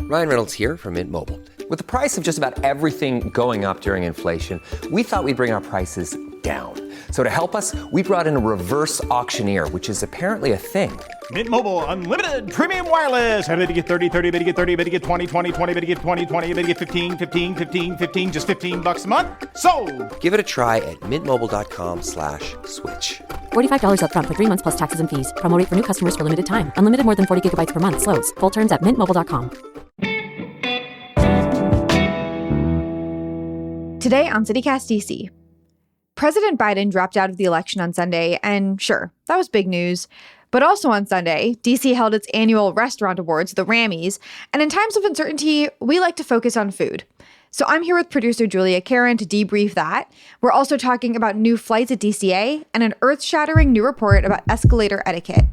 Ryan Reynolds here from Mint Mobile. With the price of just about everything going up during inflation, we thought we'd bring our prices down. So to help us, we brought in a reverse auctioneer, which is apparently a thing. Mint Mobile Unlimited Premium Wireless. How to get 30, 30, bit to get 30, bit to get 20, 20, 20, bit to get 20, 20, bit to get 15, 15, 15, 15, just $15 a month? Sold! Give it a try at mintmobile.com/switch. $45 up front for 3 months plus taxes and fees. Promo rate for new customers for limited time. Unlimited more than 40 gigabytes per month. Slows full terms at mintmobile.com. Today on CityCast DC, President Biden dropped out of the election on Sunday, and sure, that was big news. But also on Sunday, DC held its annual restaurant awards, the Rammies, and in times of uncertainty, we like to focus on food. So I'm here with producer Julia Karen to debrief that. We're also talking about new flights at DCA and an earth-shattering new report about escalator etiquette.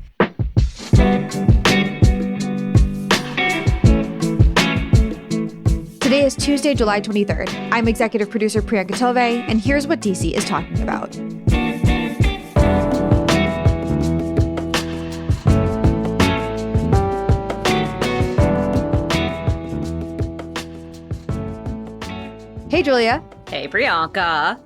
Today is Tuesday, July 23rd. I'm executive producer Priyanka Tilve, and here's what DC is talking about. Hey, Julia. Hey, Priyanka.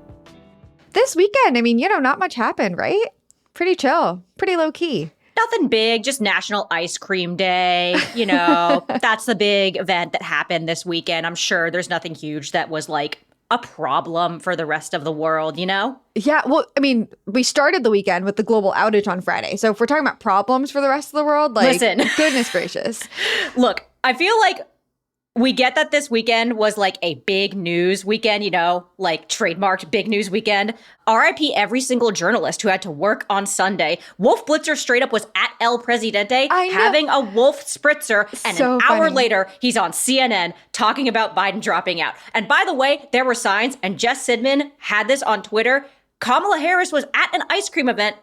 This weekend, not much happened, right? Pretty chill, pretty low key. Nothing big, just National Ice Cream Day. That's the big event that happened this weekend. I'm sure there's nothing huge that was like a problem for the rest of the world, Yeah, well, we started the weekend with the global outage on Friday. So if we're talking about problems for the rest of the world, listen, goodness gracious. Look, I feel like we get that this weekend was like a big news weekend, like trademarked big news weekend. RIP every single journalist who had to work on Sunday. Wolf Blitzer straight up was at El Presidente having a wolf spritzer. And so an hour funny. later, he's on CNN talking about Biden dropping out. And by the way, there were signs, and Jess Sidman had this on Twitter. Kamala Harris was at an ice cream event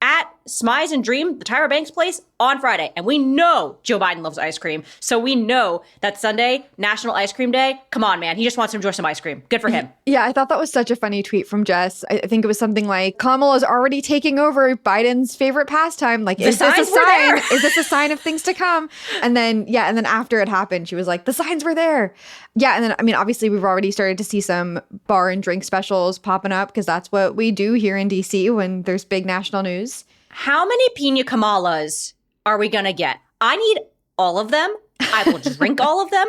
at Smize and Dream, the Tyra Banks place, on Friday. And we know Joe Biden loves ice cream. So we know that Sunday, National Ice Cream Day, come on, man. He just wants to enjoy some ice cream. Good for him. Yeah, I thought that was such a funny tweet from Jess. I think it was something like, Kamala's already taking over Biden's favorite pastime. Like, is this a sign? Is this a sign of things to come? And then after it happened, she was like, the signs were there. Yeah, and then, obviously we've already started to see some bar and drink specials popping up because that's what we do here in DC when there's big national news. How many pina coladas are we going to get? I need all of them. I will drink all of them.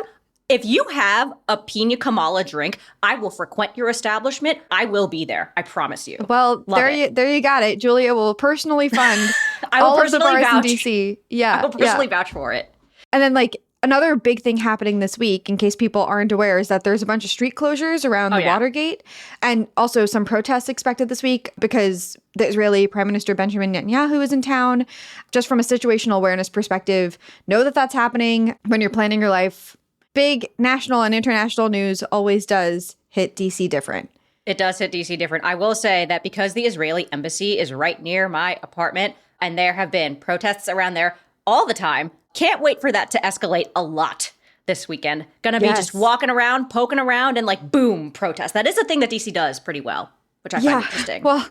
If you have a pina colada drink, I will frequent your establishment. I will be there. I promise you. Well, there you got it. Julia will personally fund all of the bars in DC. Yeah, I will personally vouch for it. And then another big thing happening this week, in case people aren't aware, is that there's a bunch of street closures around the Watergate, and also some protests expected this week because the Israeli Prime Minister Benjamin Netanyahu is in town. Just from a situational awareness perspective, know that that's happening when you're planning your life. Big national and international news always does hit DC different. It does hit DC different. I will say that because the Israeli embassy is right near my apartment, and there have been protests around there all the time, can't wait for that to escalate a lot this weekend. Gonna be just walking around, poking around, and boom, protest. That is a thing that DC does pretty well, which I find interesting. Well,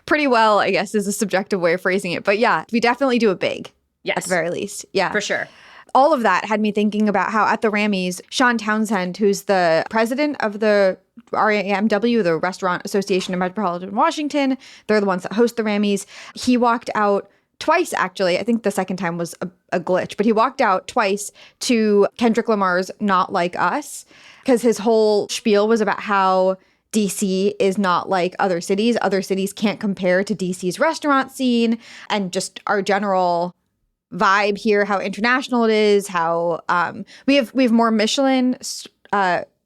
pretty well, I guess, is a subjective way of phrasing it. But yeah, we definitely do it big. Yes. At the very least. Yeah. For sure. All of that had me thinking about how at the Rammies, Sean Townsend, who's the president of the RAMW, the Restaurant Association of Metropolitan Washington, they're the ones that host the Rammies, he walked out twice, actually. I think the second time was a glitch, but he walked out twice to Kendrick Lamar's Not Like Us, because his whole spiel was about how DC is not like other cities. Other cities can't compare to DC's restaurant scene, and just our general vibe here, how international it is, how we have more Michelin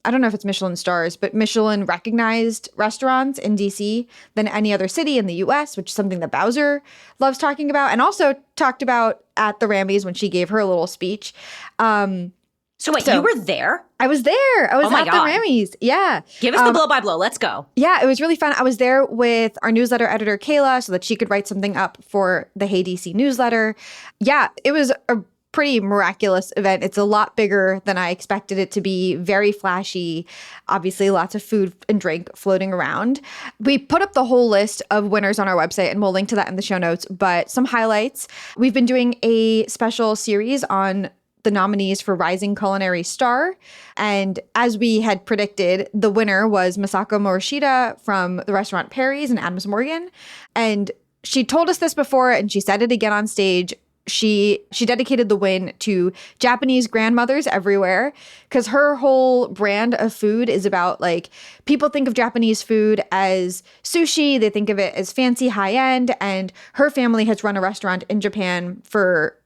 I don't know if it's Michelin stars, but Michelin recognized restaurants in DC than any other city in the US, which is something that Bowser loves talking about, and also talked about at the Rammies when she gave her little speech. So you were there? I was there. I was at the Rammies. Yeah. Give us the blow by blow. Let's go. Yeah, it was really fun. I was there with our newsletter editor, Kayla, so that she could write something up for the Hey DC newsletter. Yeah, it was a pretty miraculous event. It's a lot bigger than I expected it to be. Very flashy. Obviously, lots of food and drink floating around. We put up the whole list of winners on our website, and we'll link to that in the show notes. But some highlights. We've been doing a special series on the nominees for Rising Culinary Star. And as we had predicted, the winner was Masako Morishita from the restaurant Perry's in Adams Morgan. And she told us this before, and she said it again on stage. She dedicated the win to Japanese grandmothers everywhere, because her whole brand of food is about, like, people think of Japanese food as sushi. They think of it as fancy, high end. And her family has run a restaurant in Japan for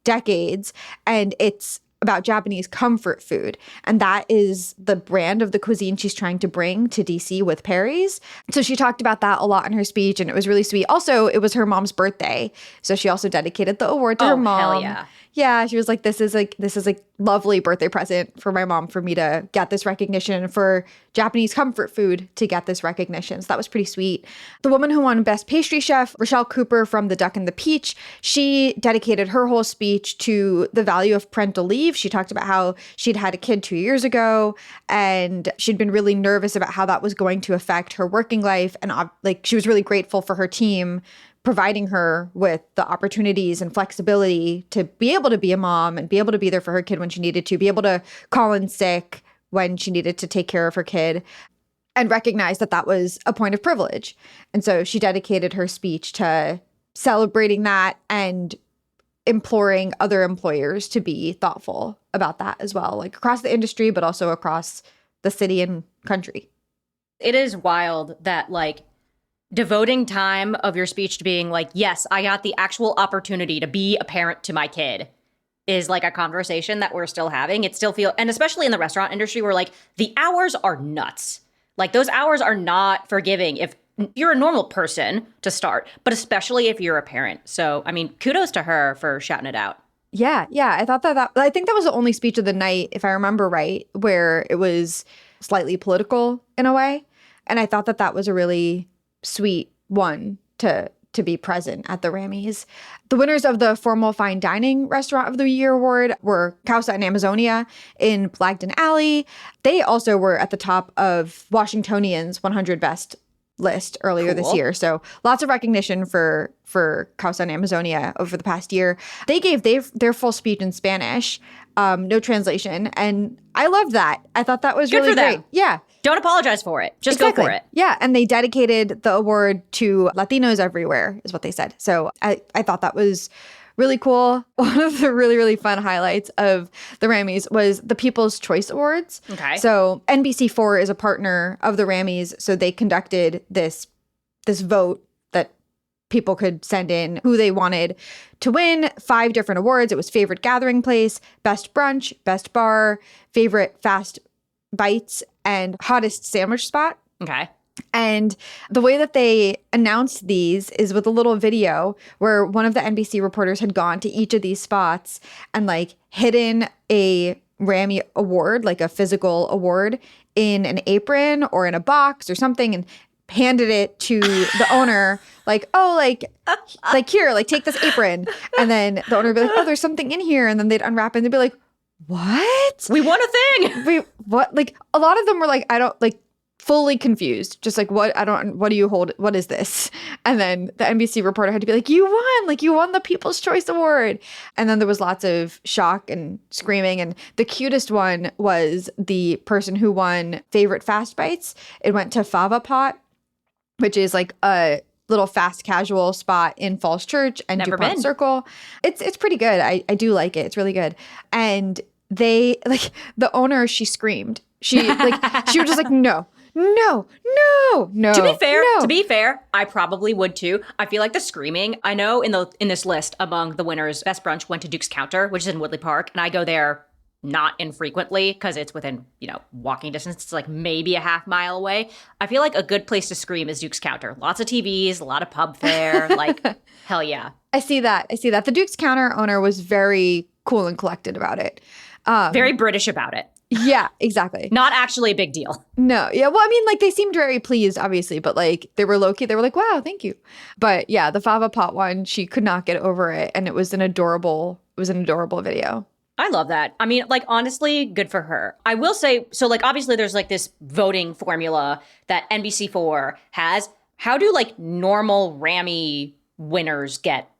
decades, and it's about Japanese comfort food. And that is the brand of the cuisine she's trying to bring to DC with Perry's. So she talked about that a lot in her speech, and it was really sweet. Also, it was her mom's birthday, so she also dedicated the award to her mom. Hell yeah. Yeah, she was like, this is a lovely birthday present for my mom, for me to get this recognition, for Japanese comfort food to get this recognition. So that was pretty sweet. The woman who won Best Pastry Chef, Rochelle Cooper from The Duck and the Peach, she dedicated her whole speech to the value of parental leave. She talked about how she'd had a kid 2 years ago, and she'd been really nervous about how that was going to affect her working life. And like, she was really grateful for her team providing her with the opportunities and flexibility to be able to be a mom and be able to be there for her kid when she needed to, be able to call in sick when she needed to take care of her kid, and recognize that that was a point of privilege. And so she dedicated her speech to celebrating that and imploring other employers to be thoughtful about that as well, like across the industry, but also across the city and country. It is wild that, like, devoting time of your speech to being like, yes, I got the actual opportunity to be a parent to my kid, is like a conversation that we're still having. It still feels, and especially in the restaurant industry, where like the hours are nuts. Like, those hours are not forgiving if you're a normal person to start, but especially if you're a parent. So, I mean, kudos to her for shouting it out. Yeah. I thought I think that was the only speech of the night, if I remember right, where it was slightly political in a way. And I thought that was a really sweet one to be present at the Rammys. The winners of the Formal Fine Dining Restaurant of the Year award were Causa and Amazonia in Blagden Alley. They also were at the top of Washingtonian's 100 Best list earlier this year. So lots of recognition for Causa and Amazonia over the past year. They gave their full speech in Spanish, no translation. And I loved that. I thought that was Good really for them. great. Yeah. Don't apologize for it. Just go for it. Yeah. And they dedicated the award to Latinos everywhere, is what they said. So I thought that was really cool. One of the really, really fun highlights of the Rammys was the People's Choice Awards. Okay. So NBC4 is a partner of the Rammys. So they conducted this vote that people could send in who they wanted to win 5 different awards. It was favorite gathering place, best brunch, best bar, favorite fast bites, and hottest sandwich spot. Okay. And the way that they announced these is with a little video where one of the NBC reporters had gone to each of these spots and like hidden a Rammy award, like a physical award, in an apron or in a box or something, and handed it to the owner, like, oh, like here, like, take this apron. And then the owner would be like, oh, there's something in here. And then they'd unwrap it and they'd be like, what? We won a thing. What? Like, a lot of them were like, I don't, like, fully confused. Just like, what do you hold? What is this? And then the NBC reporter had to be like, you won the People's Choice Award. And then there was lots of shock and screaming. And the cutest one was the person who won favorite fast bites. It went to Fava Pot, which is like a little fast casual spot in Falls Church and Never DuPont been. Circle. It's pretty good. I do like it. It's really good. And they, like, the owner, she screamed. She was just like, no. To be fair, I probably would too. I feel like the screaming, I know in this list among the winners, Best Brunch went to Duke's Counter, which is in Woodley Park, and I go there not infrequently because it's within, walking distance. It's like maybe a half mile away. I feel like a good place to scream is Duke's Counter. Lots of TVs, a lot of pub fare, like, hell yeah. I see that. The Duke's Counter owner was very cool and collected about it. Very British about it. Yeah, exactly. Not actually a big deal. No. Yeah. Well, I mean, like, they seemed very pleased, obviously, but like they were low-key. They were like, wow, thank you. But yeah, the Fava Pot one, she could not get over it. And it was an adorable video. I love that. I mean, like, honestly, good for her. I will say, so like, obviously there's like this voting formula that NBC4 has. How do like normal Rammy winners get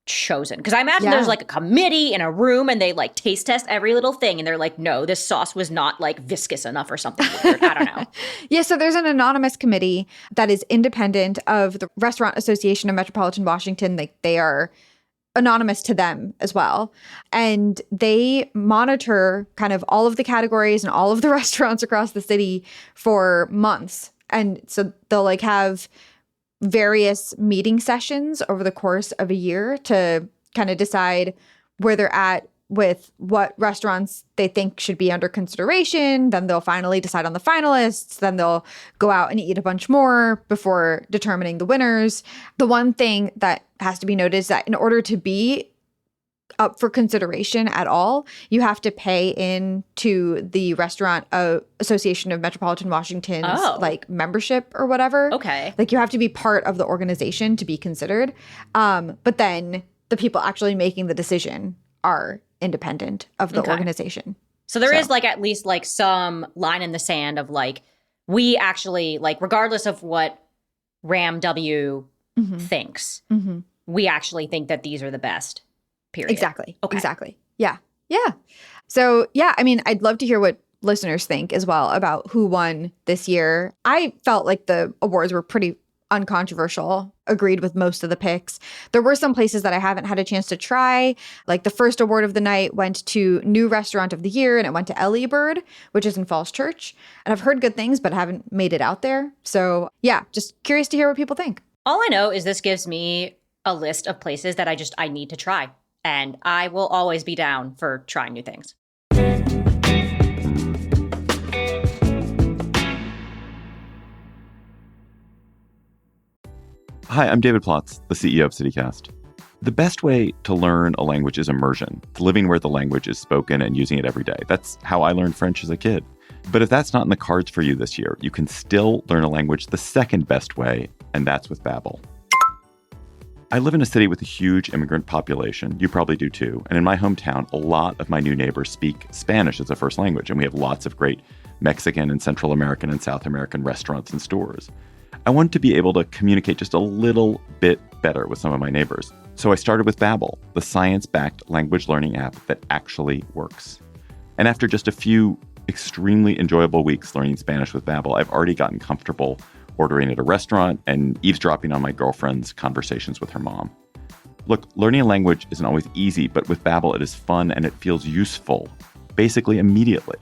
chosen? Because I imagine Yeah. there's like a committee in a room and they like taste test every little thing and they're like, no, this sauce was not like viscous enough or something weird. I don't know. Yeah, so there's an anonymous committee that is independent of the Restaurant Association of Metropolitan Washington. They are anonymous to them as well. And they monitor kind of all of the categories and all of the restaurants across the city for months. And so they'll like have various meeting sessions over the course of a year to kind of decide where they're at with what restaurants they think should be under consideration. Then they'll finally decide on the finalists. Then they'll go out and eat a bunch more before determining the winners. The one thing that has to be noted is that in order to be up for consideration at all, you have to pay in to the Restaurant Association of Metropolitan Washington's like membership or whatever. Okay. Like you have to be part of the organization to be considered. But then the people actually making the decision are independent of the organization. So there is like at least like some line in the sand of like, we actually like, regardless of what RAM-W thinks, we actually think that these are the best. Period. Exactly. Okay. Exactly. Yeah. Yeah. So, yeah, I mean, I'd love to hear what listeners think as well about who won this year. I felt like the awards were pretty uncontroversial, agreed with most of the picks. There were some places that I haven't had a chance to try. Like the first award of the night went to New Restaurant of the Year, and it went to Ellie Bird, which is in Falls Church. And I've heard good things, but haven't made it out there. So, yeah, just curious to hear what people think. All I know is this gives me a list of places that I need to try. And I will always be down for trying new things. Hi, I'm David Plotz, the CEO of CityCast. The best way to learn a language is immersion, living where the language is spoken and using it every day. That's how I learned French as a kid. But if that's not in the cards for you this year, you can still learn a language the second best way, and that's with Babbel. I live in a city with a huge immigrant population. You probably do too. And in my hometown, a lot of my new neighbors speak Spanish as a first language, and we have lots of great Mexican and Central American and South American restaurants and stores. I wanted to be able to communicate just a little bit better with some of my neighbors. So I started with Babbel, the science-backed language learning app that actually works. And after just a few extremely enjoyable weeks learning Spanish with Babbel, I've already gotten comfortable ordering at a restaurant and eavesdropping on my girlfriend's conversations with her mom. Look, learning a language isn't always easy, but with Babbel it is fun and it feels useful, basically immediately.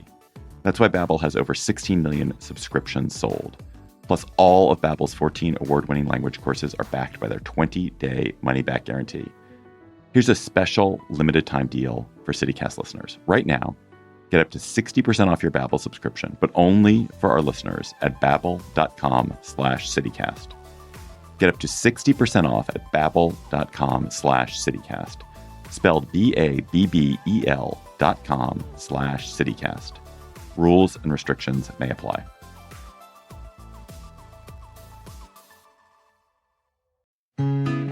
That's why Babbel has over 16 million subscriptions sold. Plus, all of Babbel's 14 award-winning language courses are backed by their 20-day money-back guarantee. Here's a special limited-time deal for CityCast listeners. Right now, get up to 60% off your Babbel subscription, but only for our listeners at babbel.com/citycast. Get up to 60% off at babbel.com/citycast. Spelled BABBEL.com/citycast. Rules and restrictions may apply.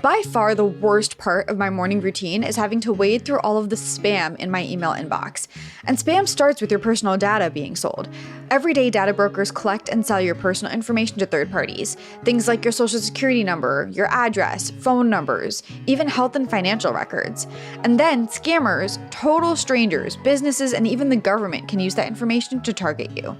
By far the worst part of my morning routine is having to wade through all of the spam in my email inbox. And spam starts with your personal data being sold. Everyday data brokers collect and sell your personal information to third parties. Things like your social security number, your address, phone numbers, even health and financial records. And then scammers, total strangers, businesses, and even the government can use that information to target you.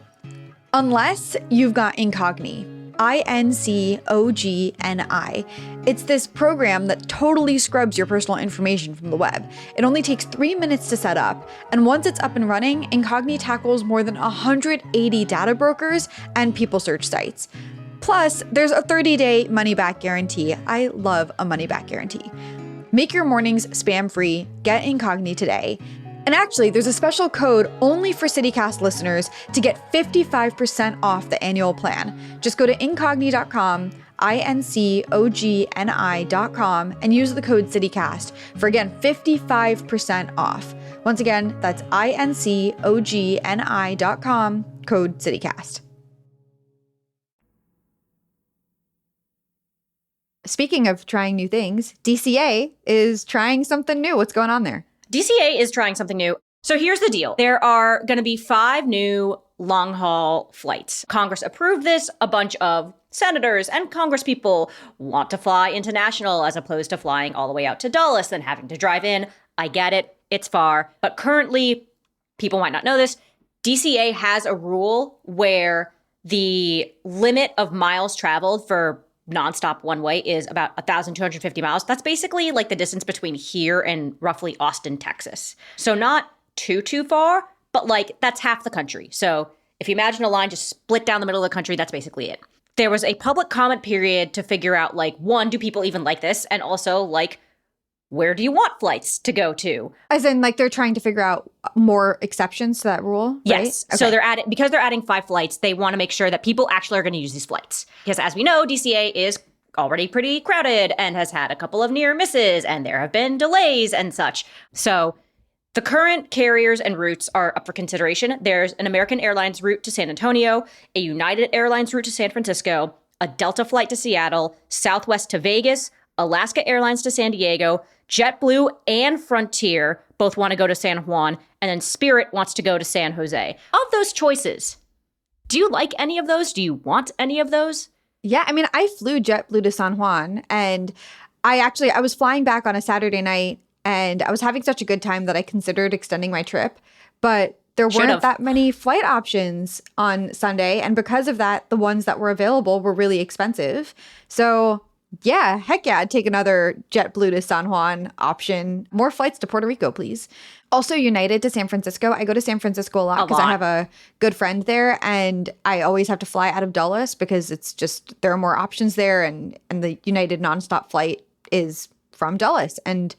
Unless you've got Incogni. INCOGNI. It's this program that totally scrubs your personal information from the web. It only takes 3 minutes to set up, and once it's up and running, Incogni tackles more than 180 data brokers and people search sites. Plus, there's a 30-day money-back guarantee. I love a money-back guarantee. Make your mornings spam-free. Get Incogni today. And actually, there's a special code only for CityCast listeners to get 55% off the annual plan. Just go to incogni.com, INCOGNI.com, and use the code CityCast for, again, 55% off. Once again, that's INCOGNI.com, code CityCast. Speaking of trying new things, DCA is trying something new. What's going on there? DCA is trying something new. So here's the deal. There are going to be 5 new long-haul flights. Congress approved this. A bunch of senators and congresspeople want to fly international as opposed to flying all the way out to Dulles and having to drive in. I get it. It's far. But currently, people might not know this, DCA has a rule where the limit of miles traveled for nonstop one way is about 1,250 miles. That's basically like the distance between here and roughly Austin, Texas. So not too far, but like that's half the country. So if you imagine a line just split down the middle of the country, that's basically it. There was a public comment period to figure out, like, one, do people even like this? And also, like, where do you want flights to go to? As in, like, they're trying to figure out more exceptions to that rule, right? Yes. Okay. So because they're adding 5 flights, they want to make sure that people actually are going to use these flights. Because as we know, DCA is already pretty crowded and has had a couple of near misses, and there have been delays and such. So the current carriers and routes are up for consideration. There's an American Airlines route to San Antonio, a United Airlines route to San Francisco, a Delta flight to Seattle, Southwest to Vegas, Alaska Airlines to San Diego, JetBlue and Frontier both want to go to San Juan, and then Spirit wants to go to San Jose. Of those choices, do you like any of those? Do you want any of those? Yeah, I mean, I flew JetBlue to San Juan, and I was flying back on a Saturday night, and I was having such a good time that I considered extending my trip, but there weren't that many flight options on Sunday, and because of that, the ones that were available were really expensive. So yeah, heck yeah, I'd take another JetBlue to San Juan option. More flights to Puerto Rico, please. Also, United to San Francisco. I go to San Francisco a lot because I have a good friend there, and I always have to fly out of Dulles because it's just, there are more options there, and the United nonstop flight is from Dulles, and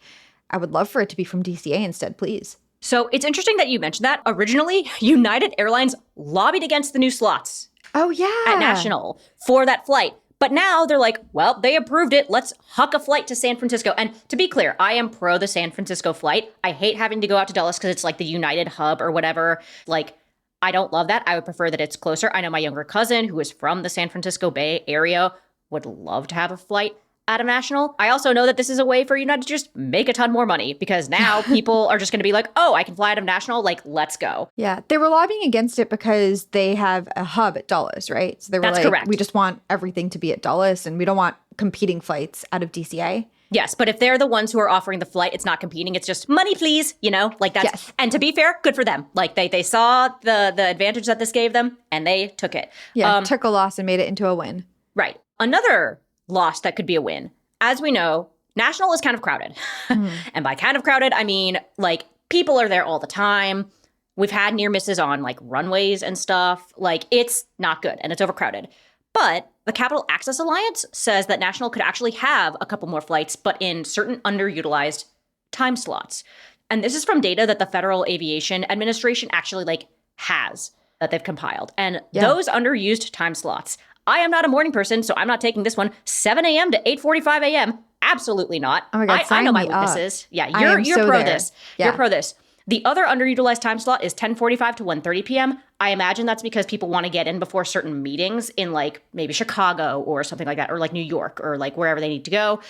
I would love for it to be from DCA instead, please. So it's interesting that you mentioned that. Originally, United Airlines lobbied against the new slots. Oh, yeah. At National for that flight. But now they're like, well, they approved it. Let's huck a flight to San Francisco. And to be clear, I am pro the San Francisco flight. I hate having to go out to Dulles because it's like the United hub or whatever. Like, I don't love that. I would prefer that it's closer. I know my younger cousin who is from the San Francisco Bay Area would love to have a flight out of National. I also know that this is a way for United to just make a ton more money because now people are just going to be like, oh, I can fly out of National. Like, let's go. Yeah. They were lobbying against it because they have a hub at Dulles, right? So they were That's like, correct. We just want everything to be at Dulles and we don't want competing flights out of DCA. Yes, but if they're the ones who are offering the flight, it's not competing. It's just money, please. You know, like that's. Yes. And to be fair, good for them. Like they saw the advantage that this gave them and they took it. Yeah. Took a loss and made it into a win. Right. Another loss that could be a win. As we know, National is kind of crowded. And by kind of crowded, I mean, like, people are there all the time. We've had near misses on, like, runways and stuff. Like, it's not good, and it's overcrowded. But the Capital Access Alliance says that National could actually have a couple more flights, but in certain underutilized time slots. And this is from data that the Federal Aviation Administration actually, like, has, that they've compiled. And those underused time slots, I am not a morning person, so I'm not taking this one. 7 a.m. to 8:45 a.m. Absolutely not. Oh my God, I know my sign me up. weaknesses. Yeah, I am you're so pro there. this. Yeah. You're pro this. The other underutilized time slot is 10:45 to 1:30 p.m. I imagine that's because people want to get in before certain meetings in like maybe Chicago or something like that, or like New York or like wherever they need to go.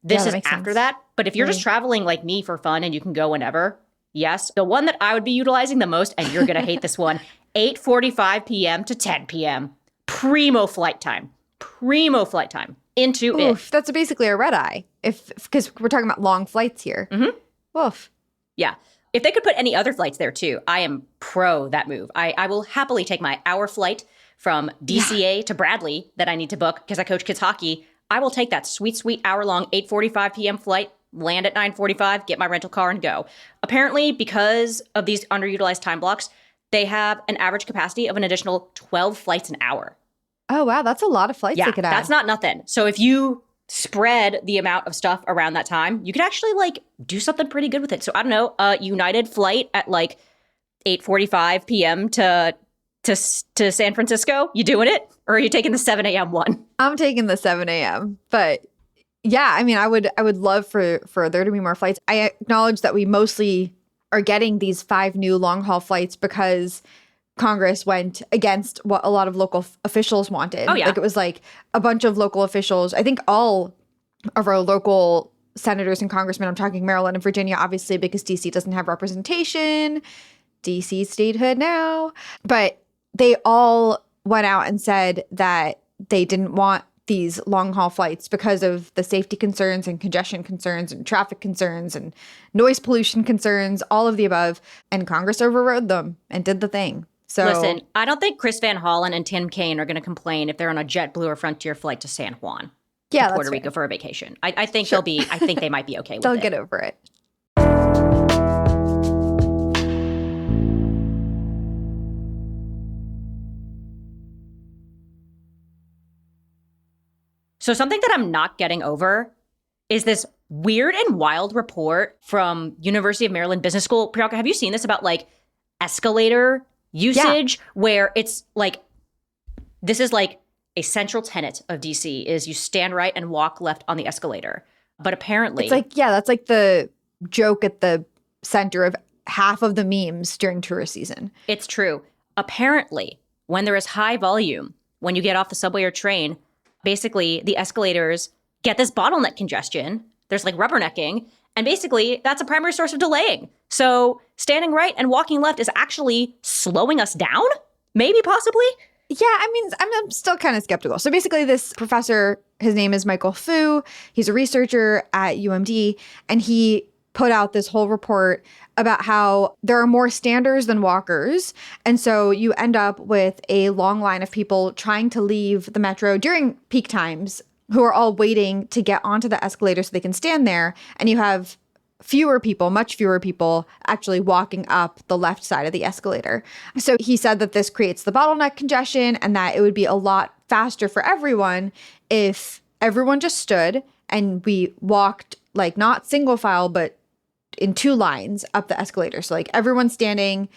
This is makes after sense. that. But if you're just traveling like me for fun and you can go whenever, yes. The one that I would be utilizing the most, and you're going to hate this one, 8:45 p.m. to 10 p.m. Primo flight time. Primo flight time into Oof, that's basically a red eye. Because we're talking about long flights here. Mm-hmm. Oof. Yeah. If they could put any other flights there too, I am pro that move. I will happily take my hour flight from DCA to Bradley that I need to book because I coach kids hockey. I will take that sweet, sweet hour-long 8:45 p.m. flight, land at 9:45, get my rental car and go. Apparently, because of these underutilized time blocks, they have an average capacity of an additional 12 flights an hour. Oh, wow. That's a lot of flights Yeah, they could add. that's not nothing. So if you spread the amount of stuff around that time, you could actually like do something pretty good with it. So I don't know, United flight at like 8:45 p.m. to San Francisco. You doing it? Or are you taking the 7 a.m. one? I'm taking the 7 a.m. But yeah, I mean, I would love for there to be more flights. I acknowledge that we mostly are getting these 5 new long haul flights because Congress went against what a lot of local officials wanted. Oh, yeah. Like it was like a bunch of local officials. I think all of our local senators and congressmen. I'm talking Maryland and Virginia, obviously, because DC doesn't have representation. DC statehood now. But they all went out and said that they didn't want these long haul flights because of the safety concerns and congestion concerns and traffic concerns and noise pollution concerns, all of the above. And Congress overrode them and did the thing. So listen, I don't think Chris Van Hollen and Tim Kaine are going to complain if they're on a JetBlue or Frontier flight to San Juan, yeah, Puerto Rico for a vacation. I think Sure. I think they might be okay with They'll it. get over it. So something that I'm not getting over is this weird and wild report from University of Maryland Business School. Priyanka, have you seen this about like escalator usage where it's like, this is like a central tenet of DC is you stand right and walk left on the escalator. But apparently It's like, yeah, that's like the joke at the center of half of the memes during tourist season. it's true. Apparently, when there is high volume, when you get off the subway or train, basically the escalators get this bottleneck congestion. There's like rubbernecking. And basically that's a primary source of delaying. So standing right and walking left is actually slowing us down? Maybe, possibly? Yeah, I mean, I'm still kind of skeptical. So basically this professor, his name is Michael Fu. He's a researcher at UMD, and he put out this whole report about how there are more standers than walkers. And so you end up with a long line of people trying to leave the metro during peak times who are all waiting to get onto the escalator so they can stand there. And you have fewer people, much fewer people actually walking up the left side of the escalator. So he said that this creates the bottleneck congestion and that it would be a lot faster for everyone if everyone just stood and we walked like not single file, but in two lines up the escalator. So like everyone's standing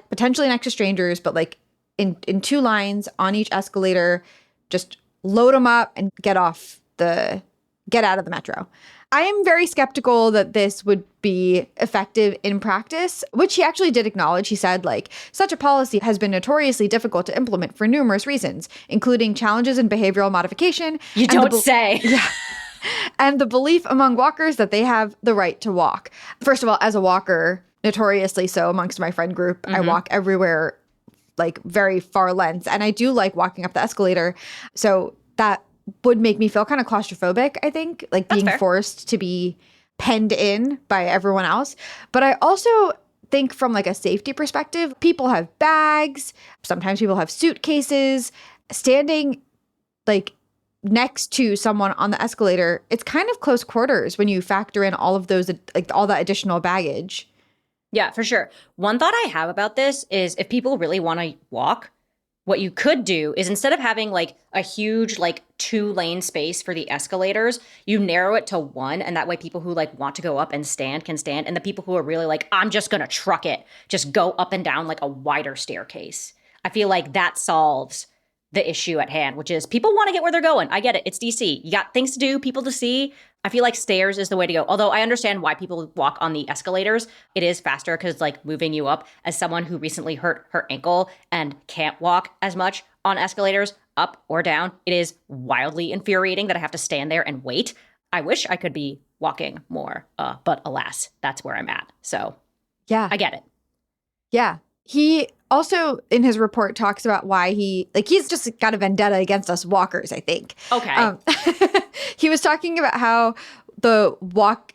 potentially next to strangers, but like in two lines on each escalator, just load them up and get out of the metro. I am very skeptical that this would be effective in practice, which he actually did acknowledge. He said, like, such a policy has been notoriously difficult to implement for numerous reasons, including challenges in behavioral modification. You don't say. Yeah. And the belief among walkers that they have the right to walk. First of all, as a walker, notoriously so amongst my friend group, I walk everywhere, like very far lengths. And I do like walking up the escalator. So that would make me feel kind of claustrophobic, I think, like being forced to be penned in by everyone else. But I also think from like a safety perspective, people have bags. Sometimes people have suitcases. Standing like next to someone on the escalator, it's kind of close quarters when you factor in all of those, like all that additional baggage. Yeah, for sure. One thought I have about this is if people really want to walk, what you could do is instead of having like a huge like 2-lane space for the escalators, you narrow it to one. And that way people who like want to go up and stand can stand. And the people who are really like, I'm just going to truck it, just go up and down like a wider staircase. I feel like that solves the issue at hand, which is people want to get where they're going. I get it. It's DC. You got things to do, people to see. I feel like stairs is the way to go. Although I understand why people walk on the escalators. It is faster because like moving you up. As someone who recently hurt her ankle and can't walk as much on escalators up or down, it is wildly infuriating that I have to stand there and wait. I wish I could be walking more, but alas, that's where I'm at. So yeah, I get it. Yeah. He also in his report talks about why he's just got a vendetta against us walkers, I think. Okay. He was talking about how the walk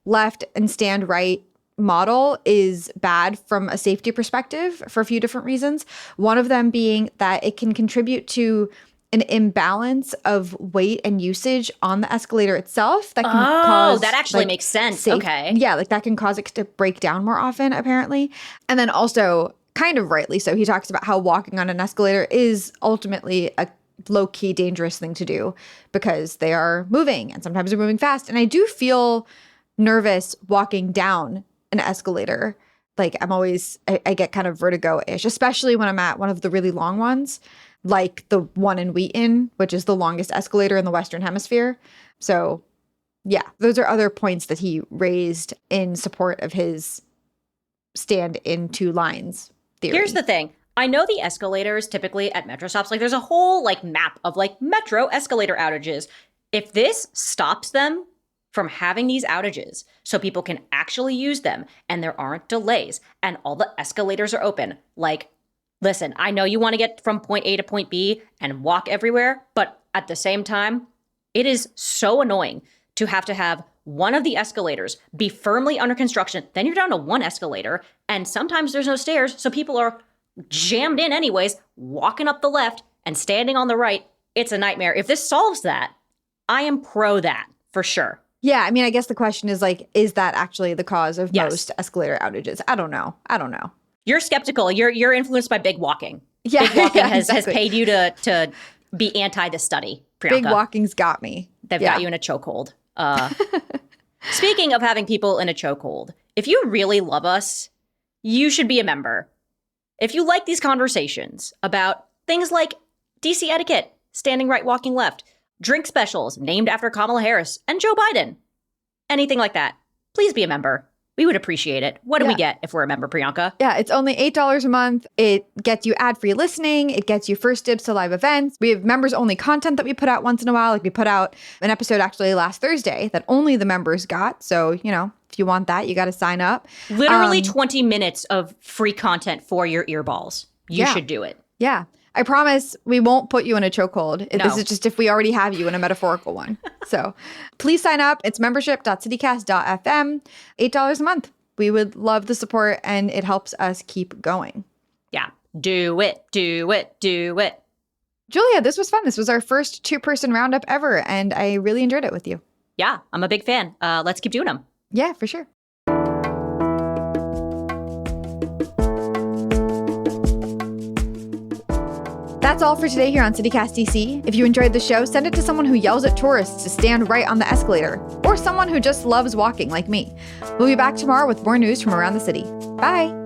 left and stand right model is bad from a safety perspective for a few different reasons. One of them being that it can contribute to an imbalance of weight and usage on the escalator itself that can cause that actually makes sense. Okay. Yeah, like that can cause it to break down more often, apparently. And then also, kind of rightly so, he talks about how walking on an escalator is ultimately a low-key dangerous thing to do because they are moving and sometimes they're moving fast. And I do feel nervous walking down an escalator. Like I get kind of vertigo-ish, especially when I'm at one of the really long ones, like the one in Wheaton, which is the longest escalator in the Western Hemisphere. So yeah, those are other points that he raised in support of his stand in two lines theory. Here's the thing. I know the escalators typically at metro stops, like there's a whole like map of like metro escalator outages. If this stops them, from having these outages so people can actually use them and there aren't delays and all the escalators are open. Like, listen, I know you want to get from point A to point B and walk everywhere, but at the same time, it is so annoying to have one of the escalators be firmly under construction. Then you're down to one escalator, and sometimes there's no stairs, so people are jammed in anyways, walking up the left and standing on the right. It's a nightmare. If this solves that, I am pro that for sure. Yeah, I mean, I guess the question is like, is that actually the cause of most escalator outages? I don't know. You're skeptical. You're influenced by big walking. Yeah, Big walking has exactly. paid you to be anti this study, Priyanka. Big walking's got me. They've got you in a chokehold. Speaking of having people in a chokehold, if you really love us, you should be a member. If you like these conversations about things like DC etiquette, standing right, walking left, drink specials named after Kamala Harris and Joe Biden, anything like that, please be a member. We would appreciate it. What do we get if we're a member, Priyanka? Yeah, it's only $8 a month. It gets you ad-free listening. It gets you first dibs to live events. We have members-only content that we put out once in a while. Like we put out an episode actually last Thursday that only the members got. So, you know, if you want that, you got to sign up. Literally 20 minutes of free content for your earballs. You should do it. Yeah. I promise we won't put you in a chokehold. No. This is just if we already have you in a metaphorical one. So please sign up. It's membership.citycast.fm. $8 a month. We would love the support and it helps us keep going. Yeah. Do it. Do it. Do it. Julia, this was fun. This was our first two-person roundup ever, and I really enjoyed it with you. Yeah, I'm a big fan. Let's keep doing them. Yeah, for sure. That's all for today here on CityCast DC. If you enjoyed the show, send it to someone who yells at tourists to stand right on the escalator, or someone who just loves walking like me. We'll be back tomorrow with more news from around the city. Bye!